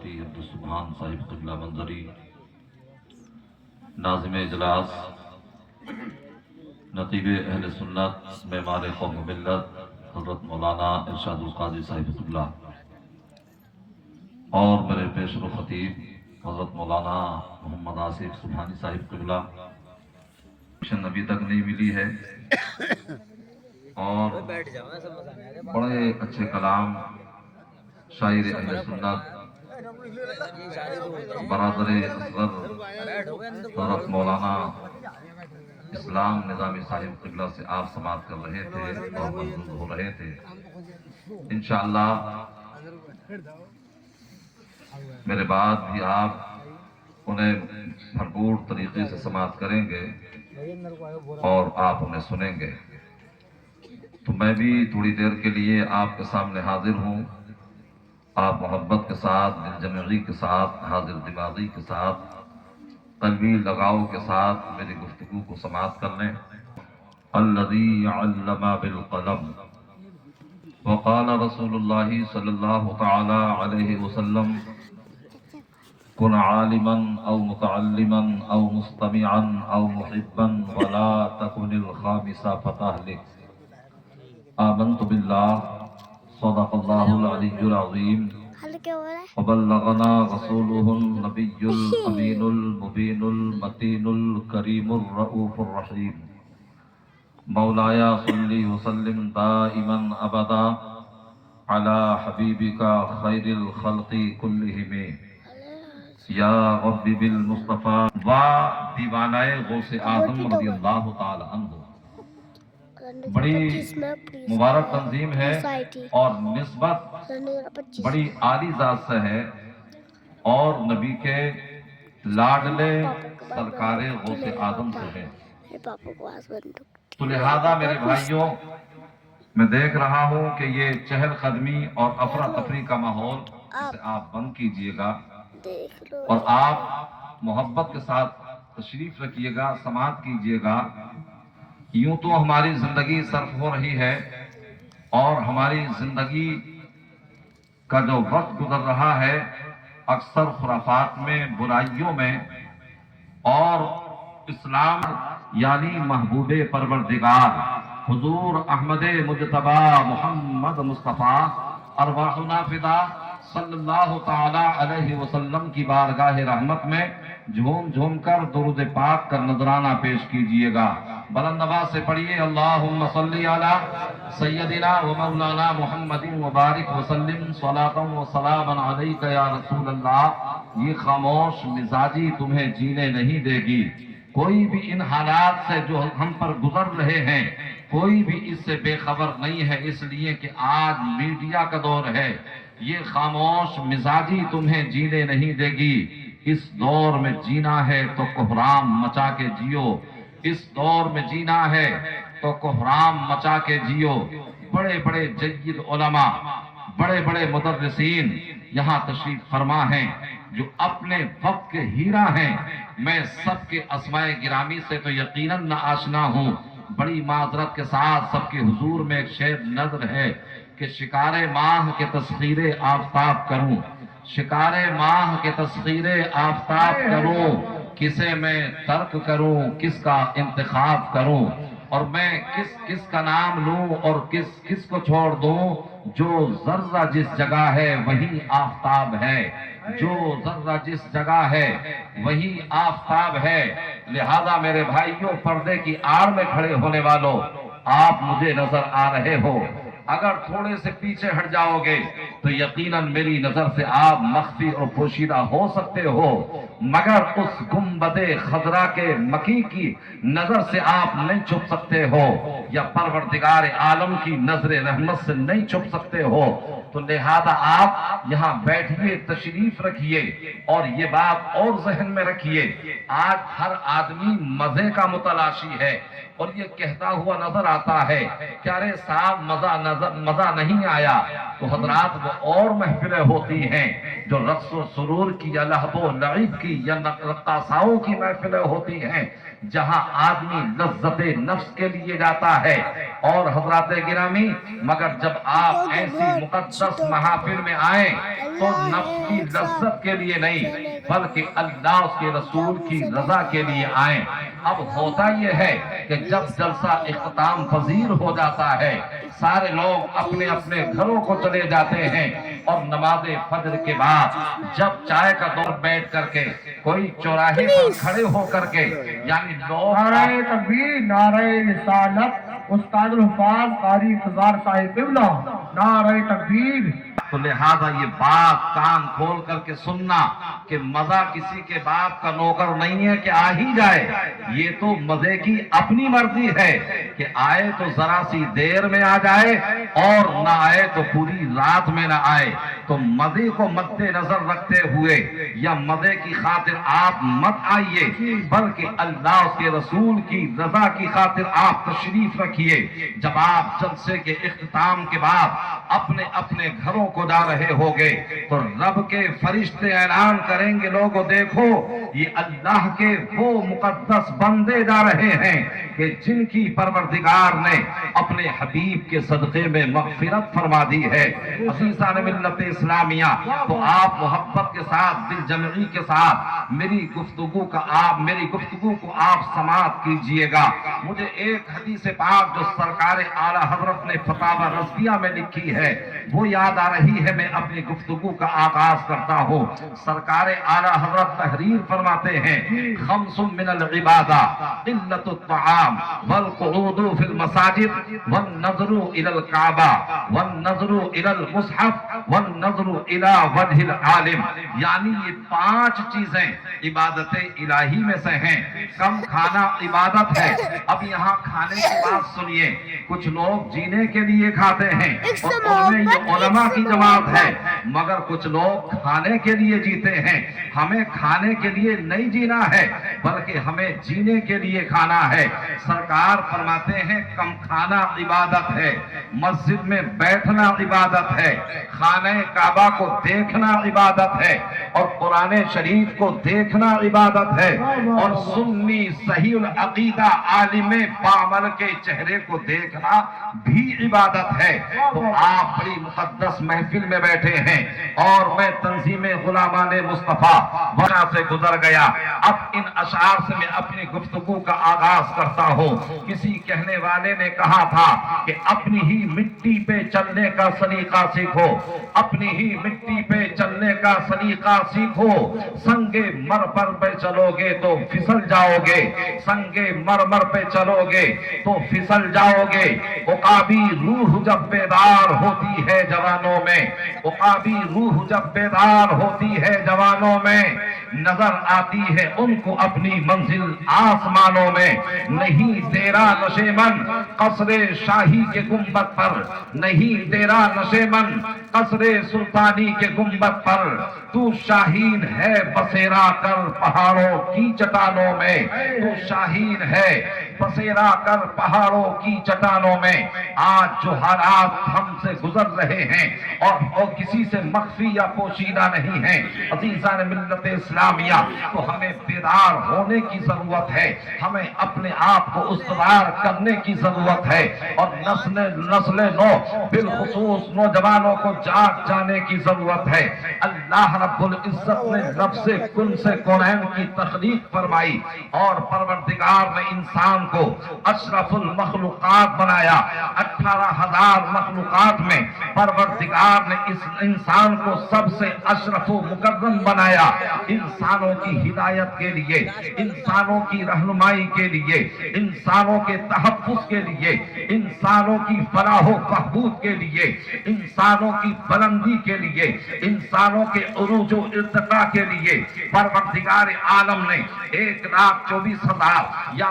مفتی عبدالسبحان صاحب قبلہ منظری، ناظم اجلاس، نقیب اہل سنت، معمار قوم و ملت حضرت مولانا ارشاد القادری صاحب قبلہ، اور میرے پیشرو خطیب حضرت مولانا محمد آصف سبحانی صاحب قبلہ، مشن ابھی تک نہیں ملی ہے، اور بڑے اچھے کلام شاعر اہل سنت برادر اصغر حضرت مولانا اسلام نظامی صاحب قبلہ سے آپ سماعت کر رہے تھے اور محظوظ ہو رہے تھے۔ انشاءاللہ میرے بعد بھی آپ انہیں بھرپور طریقے سے سماعت کریں گے اور آپ انہیں سنیں گے، تو میں بھی تھوڑی دیر کے لیے آپ کے سامنے حاضر ہوں۔ آپ محبت کے ساتھ، دل جمعی کے ساتھ، حاضر دماغی کے ساتھ، قلبی لگاؤ کے ساتھ میری گفتگو کو سماعت کر لیں۔ الذی علم بالقلم وقال رسول اللہ صلی اللہ تعالی علیہ وسلم کن عالما او متعلما او مستمعا او محبا ولا تکن الخامسہ فتہلک۔ آمنت باللہ صدق اللہ العلی العظیم وبلغنا رسولہ النبی الامین المبین المتین الکریم الرؤوف الرحیم۔ مولایا صلی وسلم دائما ابدا علی حبیبک خیر الخلق کلہم یا رب بالمصطفیٰ و دیوانہ غوث اعظم رضی اللہ تعالی عنہ۔ بڑی مبارک تنظیم ہے اور نسبت بڑی عالی ذات سے ہے اور نبی کے لاڈلے سرکار غوث اعظم سے ہے، تو لہذا میرے بھائیوں میں دیکھ رہا ہوں کہ یہ چہل قدمی اور افراتفری کا ماحول، اسے آپ بند کیجئے گا اور آپ محبت کے ساتھ تشریف رکھیے گا، سماعت کیجئے گا۔ یوں تو ہماری زندگی صرف ہو رہی ہے اور ہماری زندگی کا جو وقت گزر رہا ہے اکثر خرافات میں، برائیوں میں، اور اسلام یعنی محبوب پروردگار حضور احمد مجتبی محمد مصطفیٰ ارواحنا فدا صلی اللہ تعالی علیہ وسلم کی بارگاہ رحمت میں جھوم جھوم کر درود پاک کا نذرانہ پیش کیجئے گا۔ بلند آواز سے پڑھیے اللہم صلی علی سیدنا و مولانا محمد مبارک وسلم صلاۃ و سلام علیک یا رسول اللہ۔ یہ خاموش مزاجی تمہیں جینے نہیں دے گی، کوئی بھی ان حالات سے جو ہم پر گزر رہے ہیں کوئی بھی اس سے بے خبر نہیں ہے، اس لیے کہ آج میڈیا کا دور ہے۔ یہ خاموش مزاجی تمہیں جینے نہیں دے گی، اس دور میں جینا ہے تو کحرام مچا کے جیو، اس دور میں جینا ہے تو کحرام مچا کے جیو۔ بڑے بڑے جید علماء، بڑے بڑے مدرسین یہاں تشریف فرما ہیں جو اپنے وقت کے ہیرا ہیں۔ میں سب کے اسماء گرامی سے تو یقیناً نہ آشنا ہوں، بڑی معذرت کے ساتھ سب کے حضور میں ایک شعر نظر ہے کہ شکار ماہ کے تسخیر آفتاب کروں، شکار ماہ کے تسخیر آفتاب کروں، کسے میں ترک کروں کس کا انتخاب کروں، اور میں کس کا نام لوں اور کس کو چھوڑ دوں۔ جو ذرہ جس جگہ ہے وہی آفتاب ہے، جو ذرہ جس جگہ ہے وہی آفتاب ہے۔ لہذا میرے بھائیوں، پردے کی آڑ میں کھڑے ہونے والوں، آپ مجھے نظر آ رہے ہو، اگر تھوڑے سے پیچھے ہٹ جاؤ گے تو یقیناً میری نظر سے آپ مخفی اور پوشیدہ ہو سکتے ہو، مگر اس گنبد خضرا کے مکی کی نظر سے آپ نہیں چھپ سکتے ہو، یا پروردگار عالم کی نظر رحمت سے نہیں چھپ سکتے ہو۔ تو لہذا آپ یہاں بیٹھیے، تشریف رکھیے، اور یہ بات اور ذہن میں رکھیے، آج ہر آدمی مزے کا متلاشی ہے اور یہ کہتا ہوا نظر آتا ہے کہ ارے صاحب مزہ نہیں آیا، تو حضرات وہ اور محفلیں ہوتی ہیں جو رقص و سرور کی یا لہو و لعب کی یا رقاصاؤں کی محفلیں ہوتی ہیں، جہاں آدمی لذت نفس کے لیے جاتا ہے. اور حضرات گرامی، مگر جب آپ ایسی مقدس محافل میں آئیں تو نفس کی لذت کے لیے نہیں بلکہ اللہ اس کے رسول کی رضا کے لیے آئیں. اب ہوتا یہ ہے کہ جب جلسہ اختتام پذیر ہو جاتا ہے، سارے لوگ اپنے اپنے گھروں کو چلے جاتے ہیں، اور نماز فجر کے بعد جب چائے کا دور بیٹھ کر کے کوئی چوراہے پر کھڑے ہو کر کے یعنی لوگ نعرہ تکبیر، نعرہ رسالت، استاد الحفاظ قاری انتظار صاحب قبلہ، نعرہ تکبیر. تو لہذا یہ بات کان کھول کر کے سننا کہ مزہ کسی کے باپ کا نوکر نہیں ہے کہ آ ہی جائے. یہ تو مزے کی اپنی مرضی ہے کہ آئے تو ذرا سی دیر میں آ جائے اور نہ آئے تو پوری رات میں نہ آئے. تو مزے کو مد نظر رکھتے ہوئے یا مزے کی خاطر آپ مت آئیے، بلکہ اللہ اس کے رسول کی رضا کی خاطر آپ تشریف رکھیے. جب آپ جلسے کے اختتام کے بعد اپنے اپنے گھروں کو جا رہے ہوگے تو رب کے فرشتے اعلان کریں گے، لوگوں دیکھو یہ اللہ کے وہ مقدس بندے جا رہے ہیں کہ جن کی پروردگار نے اپنے حبیب کے صدقے میں مغفرت فرما دی ہے. عزیزان ملت اسلامیہ، تو آپ محبت کے ساتھ، دل جمعی کے ساتھ میری گفتگو کو آپ سماعت کیجئے گا. مجھے ایک حدیث پاک جو سرکار اعلیٰ حضرت نے فتاوی رضویہ میں لکھی ہے وہ یاد آ رہی ہے، میں اپنی گفتگو کا آغاز کرتا ہوں. سرکار اعلیٰ حضرت تحریر فرماتے ہیں، خمس من العبادہ قلت الطعام والقعود فی المساجد والنظر الى الکعبہ والنظر الى المصحف والنظر الى وجہ العالم. یعنی یہ 5 چیزیں عبادت الہی میں سے ہیں. کم کھانا عبادت ہے. اب یہاں کھانے کی بات سنیے، کچھ لوگ جینے کے لیے کھاتے ہیں اور ان میں یہ علماء کی جماعت ہے، مگر کچھ لوگ کھانے کے لیے جیتے ہیں. ہمیں کھانے کے لیے نہیں جینا ہے بلکہ ہمیں جینے کے لیے کھانا ہے. سرکار فرماتے ہیں کم کھانا عبادت ہے، مسجد میں بیٹھنا عبادت ہے، خانہ کعبہ کو دیکھنا عبادت ہے، اور قرآن شریف کو دیکھنا عبادت ہے، اور سنی صحیح العقیدہ عالم بعمل کے چہرے کو دیکھنا بھی عبادت ہے. تو آپ بڑی مقدس محفل میں بیٹھے ہیں اور میں تنظیم غلامان مصطفیٰ وہاں سے گزر گیا. اب ان اشعار سے میں اپنی گفتگو کا آغاز کرتا ہوں. کسی کہنے والے نے کہا تھا کہ اپنی ہی مٹی پہ چلنے کا سلیقہ سیکھو، اپنی ہی مٹی پہ چلنے کا سلیقہ سیکھو. سنگے مرمر پہ چلو گے تو پھسل جاؤ گے، سنگے مرمر پہ چلو گے تو پھسل جاؤ گے. عقابی روح جب بیدار ہوتی ہے جوانوں میں، عقابی روح جب بیدار ہوتی ہے جوانوں میں، نظر آتی ہے ان کو اپنی منزل آسمانوں میں. نہیں تیرا نشیمن قصر شاہی کے گنبد پر، نہیں تیرا نشیمن قصر سلطانی کے گنبد پر، تو شاہین ہے بسیرا کر پہاڑوں کی چٹانوں میں، تو شاہین ہے بسیرا کر پہاڑوں کی چٹانوں میں. آج جو حالات ہم سے گزر رہے ہیں اور وہ کسی سے مخفی یا پوشیدہ نہیں ہیں، عزیزان ملت اسلامیہ، تو ہمیں بیدار ہونے کی ضرورت ہے، ہمیں اپنے آپ کو استوار کرنے کی ضرورت ہے، اور نسل نو بالخصوص نوجوانوں کو جاگ جانے کی ضرورت ہے. اللہ رب العزت نے نفس کن سے کونین کی تخلیق فرمائی اور پروردگار نے انسان کو اشرف المخلوقات بنایا. 18,000 مخلوقات میں پروردگار نے اس انسان کو سب سے اشرف و مکرم بنایا. انسانوں کی ہدایت کے لیے، انسانوں کی رہنمائی کے لیے، انسانوں کے تحفظ کے لیے، انسانوں کی فلاح و بہبود کے لیے، انسانوں کی بلندی کے لیے، انسانوں کے عروج و ارتقاء کے لیے پروردگار عالم نے 1,24,000 یا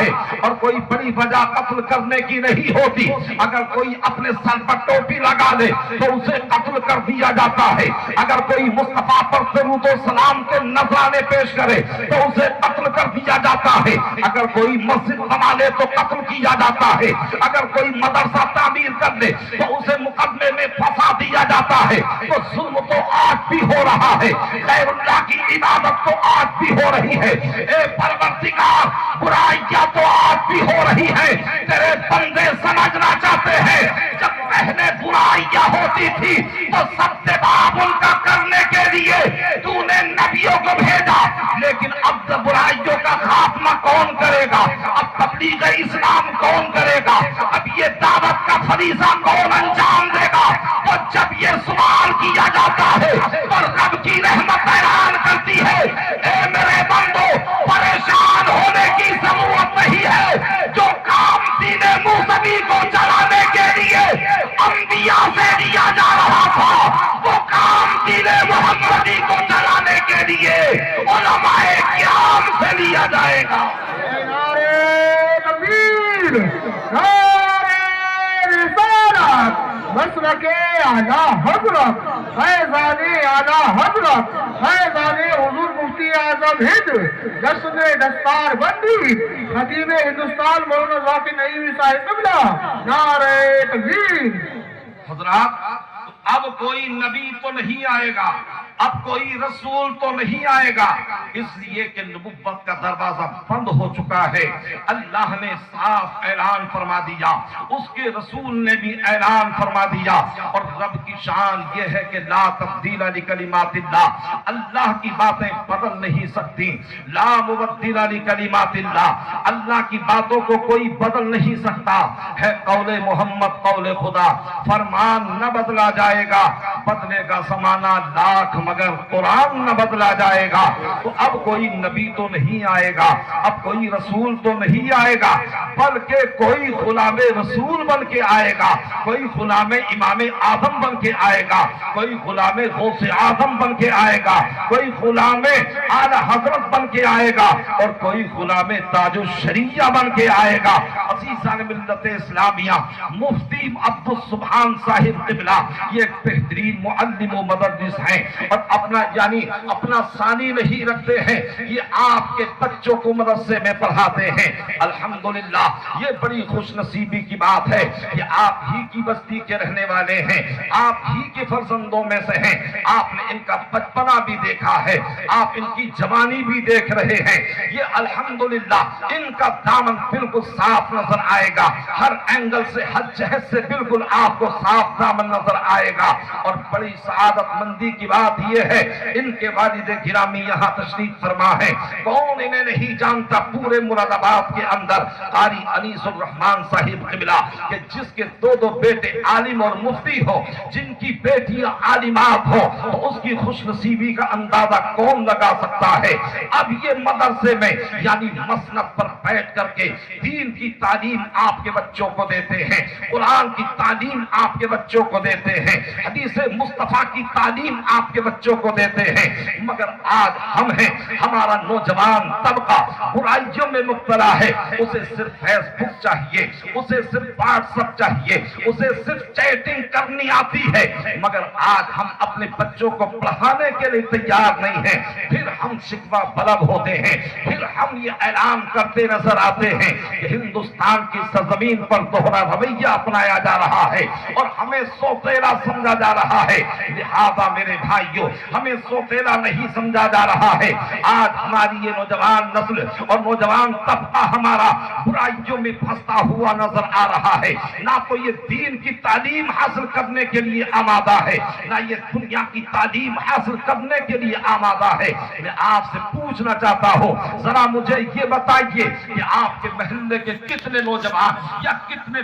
ہے، اور کوئی بڑی وجہ قتل کرنے کی نہیں ہوتی۔ اگر کوئی اپنے سر پر ٹوپی لگا لے تو اسے قتل کر دیا جاتا ہے، اگر کوئی مصطفیٰ پر درود و سلام کے نذرانے پیش کرے تو اسے قتل کر دیا جاتا ہے، اگر کوئی مسجد بنا لے تو قتل کیا جاتا ہے، اگر کوئی مدرسہ تعمیر کر لے تو اسے مقدمے میں پھنسا دیا جاتا ہے۔ تو ظلم تو آج بھی ہو رہا ہے، غیر اللہ کی عبادت تو آج بھی ہو رہی ہے، اے پروردگار برائیاں تو آج بھی ہو رہی ہے۔ تیرے بندے سمجھنا چاہتے ہیں جب پہلے برائیاں ہوتی تھی تو سب سے باب ان کا کرنے کے لیے تو نے نبیوں کو بھیجا، لیکن اب برائیوں کا خاتمہ کون کرے گا؟ اب تبلیغ اسلام کون کرے گا؟ اب یہ دعوت کا فریضہ کون انجام دے گا؟ تو جب یہ سوال کیا جاتا ہے تو رب کی رحمت اعلان کرتی ہے، اے میرے بندو پریشان ہونے کی ضرورت نہیں ہے، جو کام دین موسوی کو چلانے کے لیے انبیاء سے لیا جا رہا تھا وہ کام دین محمدی کو چلانے کے لیے علماء کرام سے لیا جائے گا۔ نعرہ تکبیر، نعرہ رسالت، مسلک اعلیٰ حضرت فیضان اعلیٰ حضرت فیضان حضور مفتی اعظم ہند جشن دستار بندی خطیب ہندوستان مولانا ذاکر نعیمی صاحب قبلہ، نعرہ تکبیر۔ حضرات اب کوئی نبی تو نہیں آئے گا، اب کوئی رسول تو نہیں آئے گا، اس لیے کہ نبوت کا دروازہ بند ہو چکا ہے۔ اللہ نے صاف اعلان فرما دیا، اس کے رسول نے بھی اعلان فرما دیا، اور رب کی شان یہ ہے کہ لا تبدیل لکلمات اللہ، اللہ کی باتیں بدل نہیں سکتی، لا مبدل لکلمات اللہ، اللہ کی باتوں کو کوئی بدل نہیں سکتا ہے۔ قول محمد قول خدا، فرمان نہ بدلا جائے گا، بدلے گا زمانہ لاکھ مگر قرآن نہ بدلا جائے گا۔ تو اب کوئی نبی تو نہیں آئے گا، اب کوئی رسول تو نہیں آئے گا، بلکہ کوئی غلام رسول بن کے آئے گا، کوئی غلام امام اعظم بن کے آئے گا، کوئی غلام غوث اعظم بن کے آئے گا، کوئی غلام اعلی حضرت بن کے آئے گا، اور کوئی غلام تاج الشریعہ بن کے آئے گا۔ عزیزان ملت اسلامیہ، مفتی عبدالسبحان صاحب قبلہ یہ ایک بہترین معلم و مدرس ہیں، اور اپنا ثانی نہیں رکھتے ہیں، یہ آپ کے بچوں کو مدرسے میں پڑھاتے ہیں۔ الحمدللہ یہ بڑی خوش نصیبی کی بات ہے کہ آپ ہی کی بستی کے رہنے والے ہیں، آپ ہی کے فرزندوں میں سے ہیں، آپ نے ان کا بچپنا بھی دیکھا ہے، آپ ان کی جوانی بھی دیکھ رہے ہیں۔ یہ الحمدللہ ان کا دامن بالکل صاف نظر آئے گا، ہر اینگل سے ہر جہت سے بالکل آپ کو صاف دامن نظر آئے گا۔ اور بڑی سعادت مندی کی بات یہ ہے ان کے والد گرامی یہاں تشریف فرما ہے، کون انہیں نہیں جانتا پورے مراد آباد کے اندر قاری انیس الرحمن صاحب قبلہ، کہ جس کے دو بیٹے عالم اور مفتی ہو، جن کی بیٹیاں عالمات ہو، تو اس کی خوش نصیبی کا اندازہ کون لگا سکتا ہے۔ اب یہ مدرسے میں یعنی مسند پر بیٹھ کر کے دین کی تعلیم آپ کے بچوں کو دیتے ہیں، قرآن کی تعلیم آپ کے بچوں کو دیتے ہیں، حدیث مصطفیٰ کی تعلیم آپ کے بچوں کو دیتے ہیں، مگر آج ہم ہیں، ہمارا نوجوان طبقہ برائیوں میں مبتلا ہے، اسے صرف فیس بک چاہیے، اسے صرف واٹس ایپ چاہیے، اسے صرف چیٹنگ کرنی آتی ہے، مگر آج ہم اپنے بچوں کو پڑھانے کے لیے تیار نہیں ہیں۔ پھر ہم شکوہ طلب ہوتے ہیں، پھر ہم یہ اعلان کرتے نظر آتے ہیں کہ ہندوستان کی سرزمین پر دوہرا رویہ اپنایا جا رہا ہے اور ہمیں سوتیلا سمجھا جا رہا ہے۔ لہذا میرے بھائیوں، ہمیں سوتیلا نہیں سمجھا جا رہا ہے۔ آج ہماری یہ نوجوان نسل اور نوجوان طبقہ ہمارا برائیوں میں پھنستا ہوا نظر آ رہا ہے، نہ تو یہ دین کی تعلیم حاصل کرنے کے لیے آمادہ ہے، نہ یہ دنیا کی تعلیم حاصل کرنے کے لیے آمادہ ہے۔ میں آپ سے پوچھنا چاہتا ہوں، ذرا مجھے یہ بتائیے کہ آپ کے محلے کے کتنے نوجوان یا کتنے